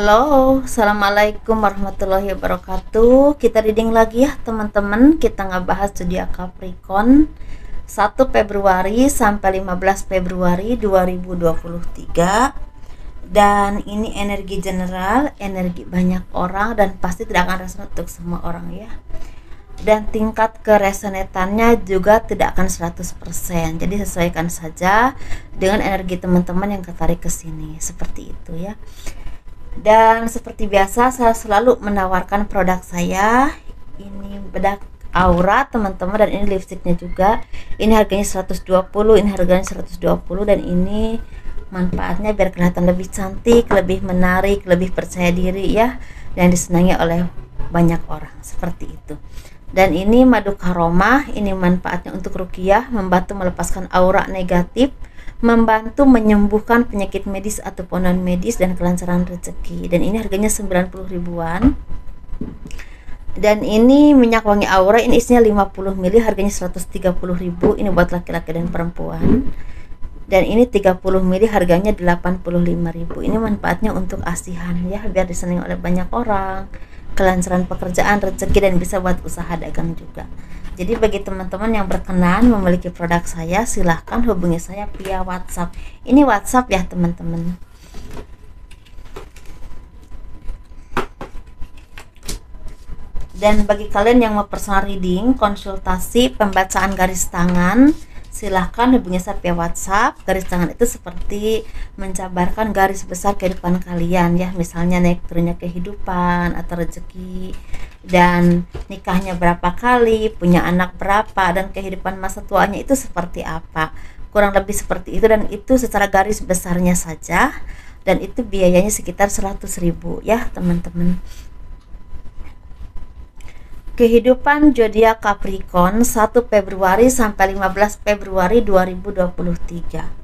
Halo, assalamualaikum warahmatullahi wabarakatuh. Kita reading lagi ya teman-teman. Kita ngebahas zodiak Capricorn 1 Februari sampai 15 Februari 2023. Dan ini energi general, energi banyak orang, dan pasti tidak akan resonate untuk semua orang ya. Dan tingkat keresonatannya juga tidak akan 100%. Jadi sesuaikan saja dengan energi teman-teman yang tertarik ke sini. Seperti itu ya. Dan seperti biasa saya selalu menawarkan produk saya. Ini bedak aura teman-teman, dan ini lipstiknya juga. Ini harganya 120, ini harganya 120, dan ini manfaatnya biar kelihatan lebih cantik, lebih menarik, lebih percaya diri ya, dan disenangi oleh banyak orang. Seperti itu. Dan ini madu karomah, ini manfaatnya untuk ruqyah, membantu melepaskan aura negatif, membantu menyembuhkan penyakit medis ataupun non medis, dan kelancaran rezeki. Dan ini harganya 90 ribuan. Dan ini minyak wangi aura, ini isinya 50 ml, harganya 130 ribu. Ini buat laki-laki dan perempuan. Dan ini 30 ml, harganya 85 ribu. Ini manfaatnya untuk asihan ya, biar disenangi oleh banyak orang, kelancaran pekerjaan, rezeki, dan bisa buat usaha dagang juga. Jadi bagi teman-teman yang berkenan memiliki produk saya, silahkan hubungi saya via WhatsApp. Ini WhatsApp ya teman-teman. Dan bagi kalian yang mau personal reading, konsultasi, pembacaan garis tangan, silahkan hubungi saya via WhatsApp. Garis tangan itu seperti menjabarkan garis besar kehidupan kalian ya, misalnya naik turunnya kehidupan atau rezeki, dan nikahnya berapa kali, punya anak berapa, dan kehidupan masa tuanya itu seperti apa, kurang lebih seperti itu. Dan itu secara garis besarnya saja, dan itu biayanya sekitar 100 ribu ya teman-teman. Kehidupan zodiak Capricorn 1 Februari sampai 15 Februari 2023.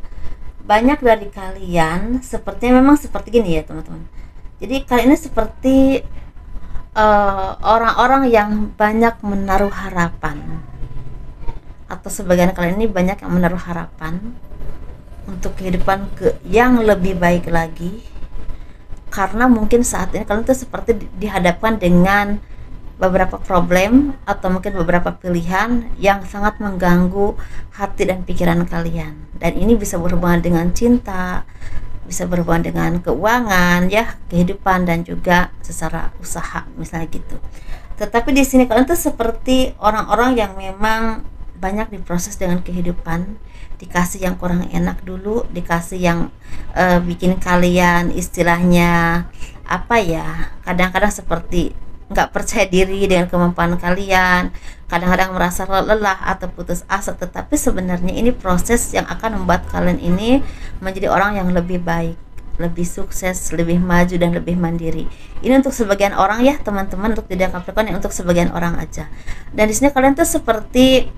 Banyak dari kalian sepertinya memang seperti gini ya teman-teman. Jadi kali ini seperti orang-orang yang banyak menaruh harapan, atau sebagian kalian ini banyak yang menaruh harapan untuk kehidupan yang lebih baik lagi, karena mungkin saat ini kalian tuh seperti dihadapkan dengan beberapa problem atau mungkin beberapa pilihan yang sangat mengganggu hati dan pikiran kalian. Dan ini bisa berhubungan dengan cinta, bisa berhubungan dengan keuangan ya, kehidupan, dan juga secara usaha misalnya gitu. Tetapi di sini kalian tuh seperti orang-orang yang memang banyak diproses dengan kehidupan, dikasih yang kurang enak dulu, dikasih yang bikin kalian istilahnya apa ya, kadang-kadang seperti nggak percaya diri dengan kemampuan kalian, kadang-kadang merasa lelah atau putus asa. Tetapi sebenarnya ini proses yang akan membuat kalian ini menjadi orang yang lebih baik, lebih sukses, lebih maju, dan lebih mandiri. Ini untuk sebagian orang ya teman-teman, untuk tidak Capricorn yang untuk sebagian orang aja. Dan di sini kalian tuh seperti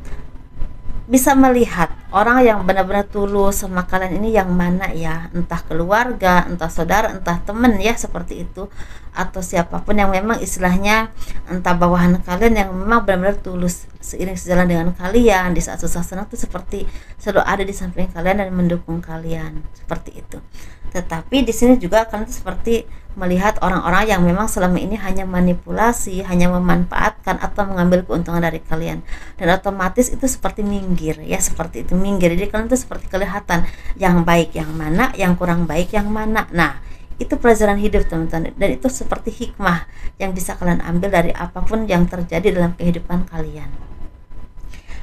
bisa melihat orang yang benar-benar tulus sama kalian ini yang mana ya, entah keluarga, entah saudara, entah temen ya, seperti itu, atau siapapun yang memang istilahnya entah bawahan kalian yang memang benar-benar tulus seiring sejalan dengan kalian di saat susah senang tuh seperti selalu ada di samping kalian dan mendukung kalian, seperti itu. Tetapi di sini juga kalian tuh seperti melihat orang-orang yang memang selama ini hanya manipulasi, hanya memanfaatkan atau mengambil keuntungan dari kalian, dan otomatis itu seperti minggir ya, seperti itu, minggir. Jadi kalian tuh seperti kelihatan yang baik yang mana, yang kurang baik yang mana. Nah, itu pelajaran hidup teman-teman, dan itu seperti hikmah yang bisa kalian ambil dari apapun yang terjadi dalam kehidupan kalian.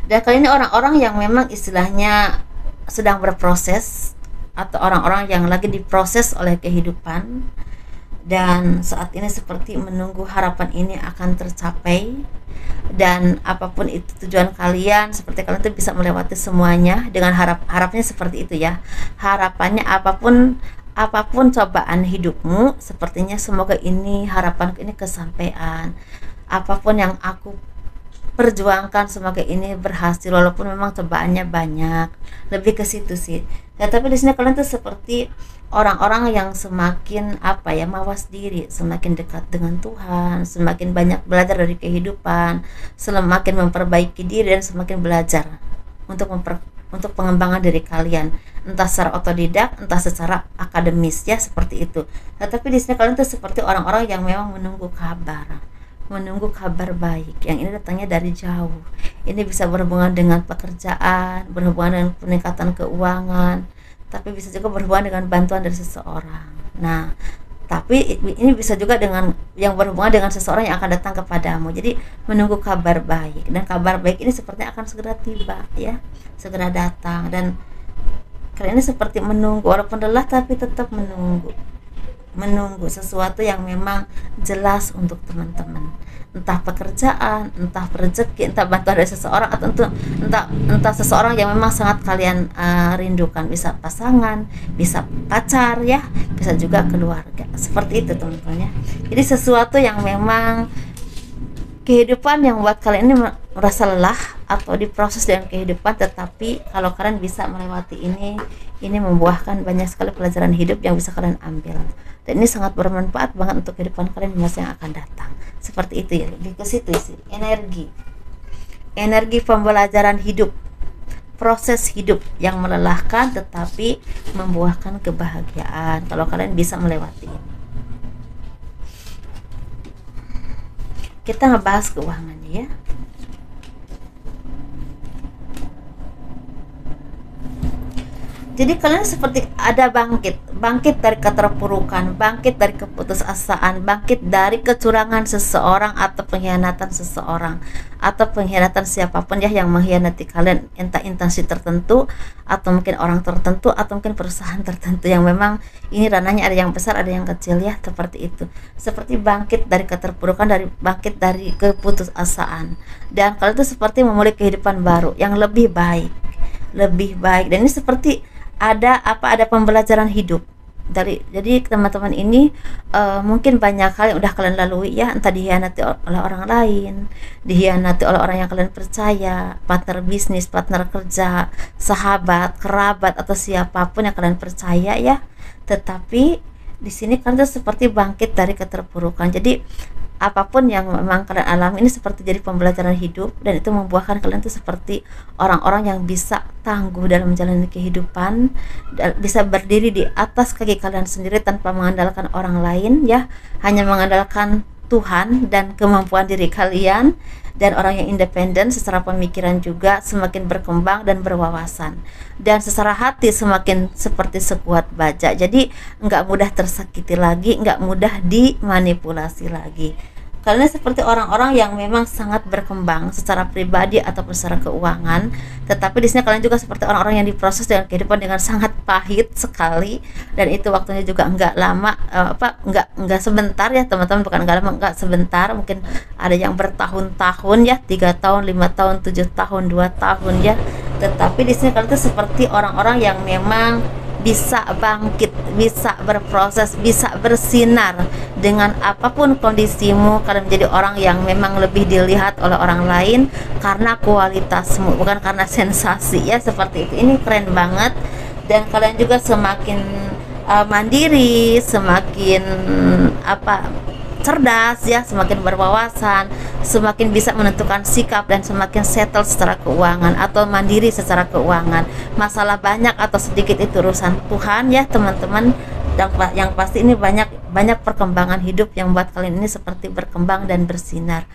Dan kalian ini orang-orang yang memang istilahnya sedang berproses, atau orang-orang yang lagi diproses oleh kehidupan, dan saat ini seperti menunggu harapan ini akan tercapai. Dan apapun itu tujuan kalian, seperti kalian tuh bisa melewati semuanya dengan harapnya seperti itu ya. Harapannya apapun cobaan hidupmu, sepertinya semoga ini harapanku ini kesampaian. Apapun yang aku perjuangkan, semoga ini berhasil walaupun memang cobaannya banyak. Lebih ke situ sih. Ya, tapi di sini kalian tuh seperti orang-orang yang semakin apa ya, mawas diri, semakin dekat dengan Tuhan, semakin banyak belajar dari kehidupan, semakin memperbaiki diri, dan semakin belajar untuk untuk pengembangan diri kalian, entah secara otodidak, entah secara akademis ya, seperti itu. Tetapi di sini kalian tuh seperti orang-orang yang memang menunggu kabar baik, yang ini datangnya dari jauh. Ini bisa berhubungan dengan pekerjaan, berhubungan dengan peningkatan keuangan, tapi bisa juga berhubungan dengan bantuan dari seseorang. Nah, tapi ini bisa juga dengan yang berhubungan dengan seseorang yang akan datang kepadamu. Jadi menunggu kabar baik, dan kabar baik ini sepertinya akan segera tiba ya, segera datang. Dan kalian ini seperti menunggu, walaupun lelah tapi tetap menunggu sesuatu yang memang jelas untuk teman-teman, entah pekerjaan, entah rezeki, entah bantuan dari seseorang, atau entah seseorang yang memang sangat kalian rindukan. Bisa pasangan, bisa pacar ya, bisa juga keluarga, seperti itu teman-teman ya. Jadi sesuatu yang memang kehidupan yang buat kalian ini merasa lelah atau diproses dengan kehidupan, tetapi kalau kalian bisa melewati ini membuahkan banyak sekali pelajaran hidup yang bisa kalian ambil, dan ini sangat bermanfaat banget untuk kehidupan kalian di masa yang akan datang. Seperti itu ya, lebih ke situ sih. Energi pembelajaran hidup, proses hidup yang melelahkan tetapi membuahkan kebahagiaan kalau kalian bisa melewati ini. Kita ngebahas keuangannya ya. Jadi kalian seperti ada bangkit dari keterpurukan, bangkit dari keputusasaan, bangkit dari kecurangan seseorang atau pengkhianatan seseorang, atau pengkhianatan siapapun ya yang mengkhianati kalian, entah instansi tertentu, atau mungkin orang tertentu, atau mungkin perusahaan tertentu yang memang ini ranahnya ada yang besar, ada yang kecil ya, seperti itu. Seperti bangkit dari keterpurukan, bangkit dari keputusasaan, dan kalian itu seperti memulai kehidupan baru yang lebih baik. Dan ini seperti ada pembelajaran hidup jadi teman-teman ini mungkin banyak hal yang udah kalian lalui ya, entah dihianati oleh orang lain, dihianati oleh orang yang kalian percaya, partner bisnis, partner kerja, sahabat, kerabat, atau siapapun yang kalian percaya ya. Tetapi di sini kalian tuh seperti bangkit dari keterpurukan. Jadi apapun yang memang kalian alami ini seperti jadi pembelajaran hidup, dan itu membuahkan kalian tuh seperti orang-orang yang bisa tangguh dalam menjalani kehidupan, dan bisa berdiri di atas kaki kalian sendiri tanpa mengandalkan orang lain ya, hanya mengandalkan Tuhan dan kemampuan diri kalian, dan orang yang independen secara pemikiran juga semakin berkembang dan berwawasan, dan secara hati semakin seperti sekuat baja. Jadi nggak mudah tersakiti lagi, nggak mudah dimanipulasi lagi. Kalian seperti orang-orang yang memang sangat berkembang secara pribadi ataupun secara keuangan, tetapi di sini kalian juga seperti orang-orang yang diproses dengan kehidupan dengan sangat pahit sekali, dan itu waktunya juga nggak lama, nggak sebentar ya teman-teman, bukan nggak lama, nggak sebentar, mungkin ada yang bertahun-tahun ya, 3 tahun, 5 tahun, 7 tahun, 2 tahun ya. Tetapi di sini kalian itu seperti orang-orang yang memang bisa bangkit, bisa berproses, bisa bersinar dengan apapun kondisimu. Kalian menjadi orang yang memang lebih dilihat oleh orang lain karena kualitasmu, bukan karena sensasi ya, seperti itu. Ini keren banget. Dan kalian juga semakin mandiri, semakin cerdas ya, semakin berwawasan, semakin bisa menentukan sikap, dan semakin settle secara keuangan atau mandiri secara keuangan. Masalah banyak atau sedikit itu urusan Tuhan ya teman-teman. Yang pasti ini banyak perkembangan hidup yang buat kalian ini seperti berkembang dan bersinar.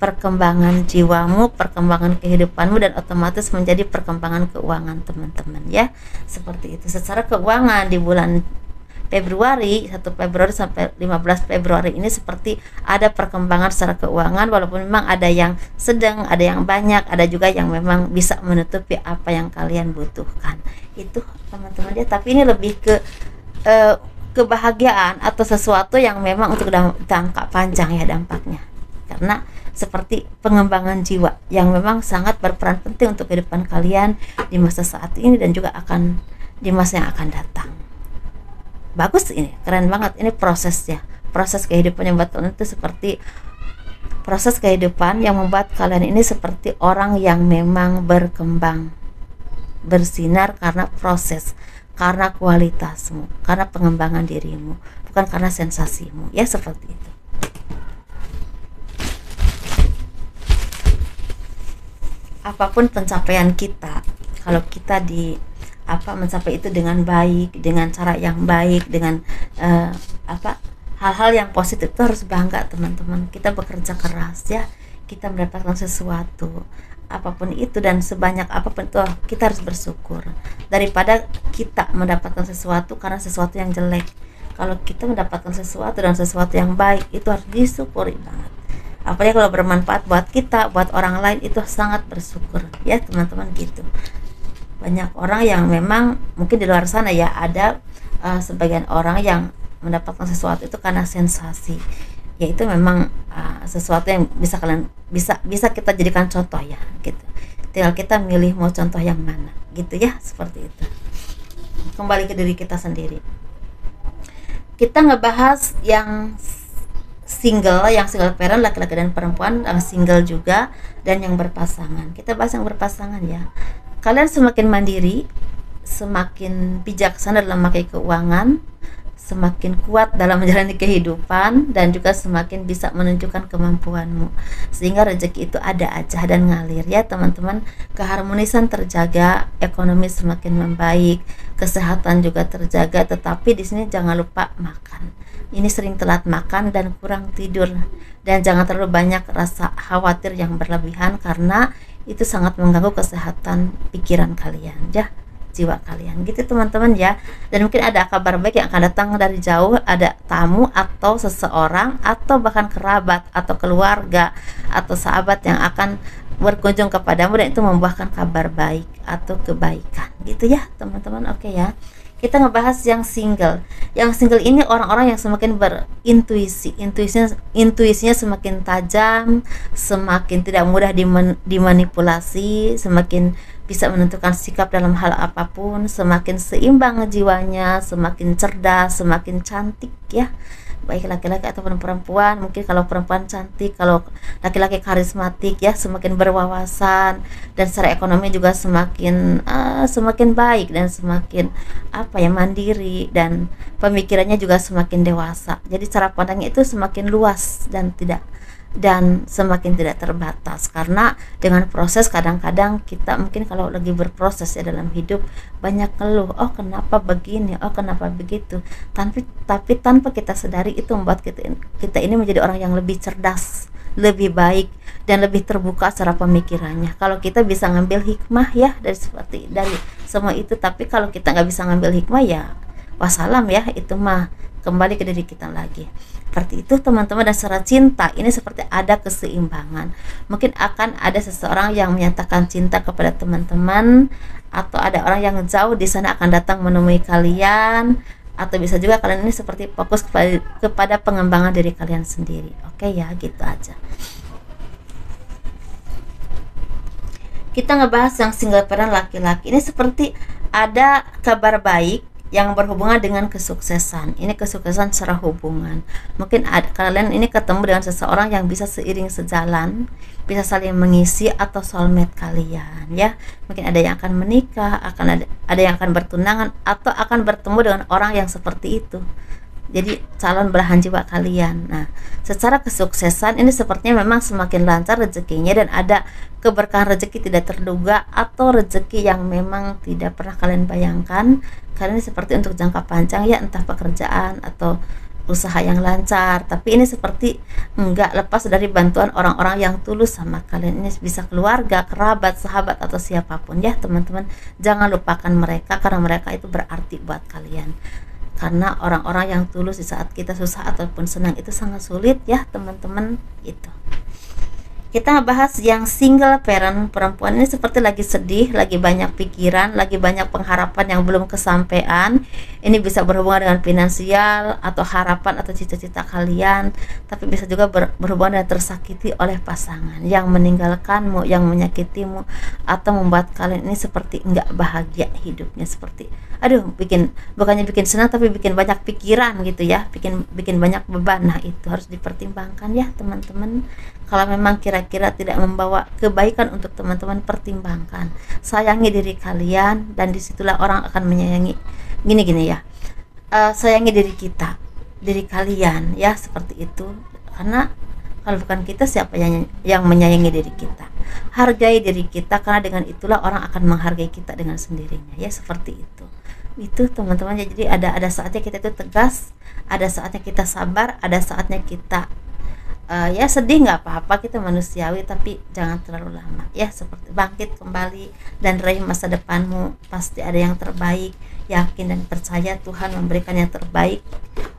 Perkembangan jiwamu, perkembangan kehidupanmu, dan otomatis menjadi perkembangan keuangan teman-teman ya. Seperti itu secara keuangan di bulan Februari, 1 Februari sampai 15 Februari ini seperti ada perkembangan secara keuangan, walaupun memang ada yang sedang, ada yang banyak, ada juga yang memang bisa menutupi apa yang kalian butuhkan. Itu teman-teman ya, tapi ini lebih ke kebahagiaan atau sesuatu yang memang untuk jangka panjang ya dampaknya. Karena seperti pengembangan jiwa yang memang sangat berperan penting untuk kehidupan kalian di masa saat ini dan juga akan di masa yang akan datang. Bagus, ini keren banget. Ini prosesnya, proses kehidupan yang membuat kalian itu seperti proses kehidupan yang membuat kalian ini seperti orang yang memang berkembang, bersinar karena proses, karena kualitasmu, karena pengembangan dirimu, bukan karena sensasimu ya, seperti itu. Apapun pencapaian kita, kalau kita mencapai itu dengan baik, dengan cara yang baik, dengan hal-hal yang positif, itu harus bangga teman-teman. Kita bekerja keras ya, kita mendapatkan sesuatu apapun itu, dan sebanyak apapun itu kita harus bersyukur daripada kita mendapatkan sesuatu karena sesuatu yang jelek. Kalau kita mendapatkan sesuatu dan sesuatu yang baik, itu harus disyukuri banget. Apalagi kalau bermanfaat buat kita, buat orang lain, itu sangat bersyukur ya teman-teman gitu. Banyak orang yang memang mungkin di luar sana ya, ada sebagian orang yang mendapatkan sesuatu itu karena sensasi, yaitu memang sesuatu yang bisa kita jadikan contoh ya gitu. Tinggal kita milih mau contoh yang mana gitu ya, seperti itu. Kembali ke diri kita sendiri. Kita ngebahas yang single parent, laki-laki dan perempuan, yang single juga, dan yang berpasangan. Kita bahas yang berpasangan ya. Kalian semakin mandiri, semakin bijaksana dalam memakai keuangan, semakin kuat dalam menjalani kehidupan, dan juga semakin bisa menunjukkan kemampuanmu, sehingga rezeki itu ada aja dan ngalir ya teman-teman. Keharmonisan terjaga, ekonomi semakin membaik, kesehatan juga terjaga. Tetapi di sini jangan lupa makan. Ini sering telat makan dan kurang tidur, dan jangan terlalu banyak rasa khawatir yang berlebihan, karena itu sangat mengganggu kesehatan pikiran kalian ya, jiwa kalian gitu teman-teman ya. Dan mungkin ada kabar baik yang akan datang dari jauh, ada tamu atau seseorang atau bahkan kerabat atau keluarga atau sahabat yang akan berkunjung kepadamu, dan itu membuahkan kabar baik atau kebaikan gitu ya teman-teman. Oke ya, kita ngebahas yang single. Yang single ini orang-orang yang semakin berintuisi, intuisinya semakin tajam, semakin tidak mudah dimanipulasi, semakin bisa menentukan sikap dalam hal apapun, semakin seimbang jiwanya, semakin cerdas, semakin cantik ya, baik laki-laki ataupun perempuan. Mungkin kalau perempuan cantik, kalau laki-laki karismatik ya, semakin berwawasan, dan secara ekonomi juga semakin baik, dan semakin mandiri, dan pemikirannya juga semakin dewasa. Jadi cara pandangnya itu semakin luas dan semakin tidak terbatas, karena dengan proses kadang-kadang kita mungkin kalau lagi berproses ya dalam hidup, banyak keluh, oh kenapa begini, oh kenapa begitu, tapi tanpa kita sadari itu membuat kita ini menjadi orang yang lebih cerdas, lebih baik, dan lebih terbuka secara pemikirannya. Kalau kita bisa ngambil hikmah ya dari semua itu, tapi kalau kita nggak bisa ngambil hikmah ya wassalam ya, itu mah kembali ke diri kita lagi. Seperti itu teman-teman. Dan secara cinta ini seperti ada keseimbangan. Mungkin akan ada seseorang yang menyatakan cinta kepada teman-teman, atau ada orang yang jauh di sana akan datang menemui kalian, atau bisa juga kalian ini seperti fokus kepada pengembangan diri kalian sendiri. Oke ya, gitu aja. Kita ngebahas yang single parent laki-laki. Ini seperti ada kabar baik yang berhubungan dengan kesuksesan. Ini kesuksesan secara hubungan. Mungkin kalian ini ketemu dengan seseorang yang bisa seiring sejalan, bisa saling mengisi, atau soulmate kalian ya. Mungkin ada yang akan menikah, ada yang akan bertunangan, atau akan bertemu dengan orang yang seperti itu. Jadi calon belahan jiwa kalian. Nah, secara kesuksesan ini sepertinya memang semakin lancar rezekinya, dan ada keberkahan rezeki tidak terduga, atau rezeki yang memang tidak pernah kalian bayangkan. Karena ini seperti untuk jangka panjang ya, entah pekerjaan atau usaha yang lancar. Tapi ini seperti enggak lepas dari bantuan orang-orang yang tulus sama kalian. Ini bisa keluarga, kerabat, sahabat, atau siapapun ya teman-teman. Jangan lupakan mereka, karena mereka itu berarti buat kalian. Karena orang-orang yang tulus di saat kita susah ataupun senang itu sangat sulit ya teman-teman gitu. Kita ngebahas yang single parent perempuan. Ini seperti lagi sedih, lagi banyak pikiran, lagi banyak pengharapan yang belum kesampaian. Ini bisa berhubungan dengan finansial atau harapan atau cita-cita kalian, tapi bisa juga berhubungan dengan tersakiti oleh pasangan yang meninggalkanmu, yang menyakitimu, atau membuat kalian ini seperti enggak bahagia hidupnya, seperti bukannya bikin senang tapi bikin banyak pikiran gitu ya, bikin banyak beban. Nah, itu harus dipertimbangkan ya teman-teman. Kalau memang kira-kira tidak membawa kebaikan untuk teman-teman, pertimbangkan. Sayangi diri kalian, dan disitulah orang akan menyayangi. Gini ya, sayangi diri kalian ya, seperti itu. Karena kalau bukan kita, siapa yang menyayangi diri kita? hargai diri kita, karena dengan itulah orang akan menghargai kita dengan sendirinya, ya seperti itu teman-teman. Jadi ada saatnya kita itu tegas, ada saatnya kita sabar, ada saatnya kita ya sedih, nggak apa-apa, kita manusiawi, tapi jangan terlalu lama, ya seperti bangkit kembali dan raih masa depanmu. Pasti ada yang terbaik, yakin dan percaya Tuhan memberikan yang terbaik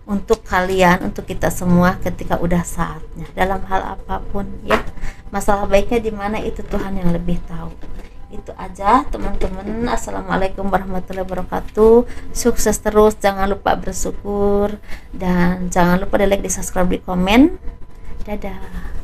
untuk kalian, untuk kita semua ketika udah saatnya, dalam hal apapun ya. Masalah baiknya di mana itu Tuhan yang lebih tahu. Itu aja teman-teman. Assalamualaikum warahmatullahi wabarakatuh. Sukses terus, jangan lupa bersyukur, dan jangan lupa di like, di subscribe, di komen. Dadah.